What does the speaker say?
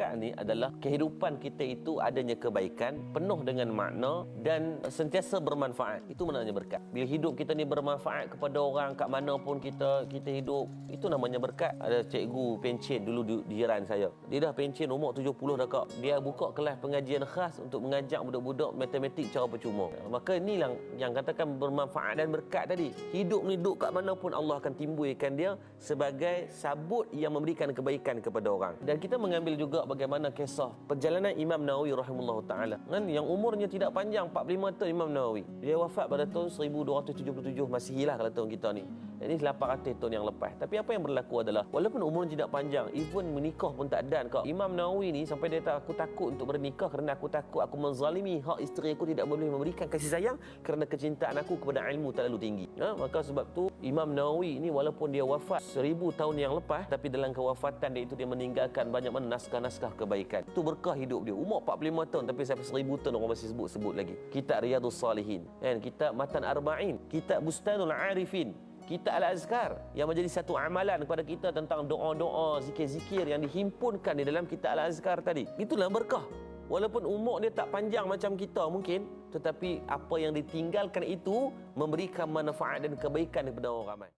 berkat ni adalah kehidupan kita itu adanya kebaikan, penuh dengan makna dan sentiasa bermanfaat. Itu maknanya berkat. Bila hidup kita ni bermanfaat kepada orang kat mana pun kita hidup, itu namanya berkat. Ada cikgu pencen dulu di jiran saya. Dia dah pencen umur 70 dah kak. Dia buka kelas pengajian khas untuk mengajak budak-budak matematik cara percuma. Maka inilah yang katakan bermanfaat dan berkat tadi. Hidup ni duduk kat mana pun Allah akan timbulkan dia sebagai sabut yang memberikan kebaikan kepada orang. Dan kita mengambil juga bagaimana kisah perjalanan Imam Nawawi rahimahullah ta'ala kan, yang umurnya tidak panjang, 45 tahun Imam Nawawi. Dia wafat pada tahun 1277 Masihi lah kalau tahun kita ni. Ini 800 tahun yang lepas. Tapi apa yang berlaku adalah walaupun umurnya tidak panjang, even menikah pun tak dan kak. Imam Nawawi ni sampai dia kata aku takut untuk bernikah kerana aku takut aku menzalimi hak isteri aku, tidak boleh memberikan kasih sayang kerana kecintaan aku kepada ilmu terlalu tinggi. Maka sebab tu Imam Nawawi ni walaupun dia wafat 1000 tahun yang lepas, tapi dalam kewafatan dia itu dia meninggalkan banyak mana naskah-naskah kebaikan. Itu berkah hidup dia. Umur 45 tahun tapi sampai 1000 tahun orang masih sebut lagi. Kitab Riyadhus Salihin, kan? Kitab Matan Arba'in, Kitab Bustanul Arifin, Kitab Al-Azkar yang menjadi satu amalan kepada kita tentang doa-doa, zikir-zikir yang dihimpunkan di dalam Kitab Al-Azkar tadi. Itulah berkah. Walaupun umur dia tak panjang macam kita mungkin, tetapi apa yang ditinggalkan itu memberikan manfaat dan kebaikan kepada orang ramai.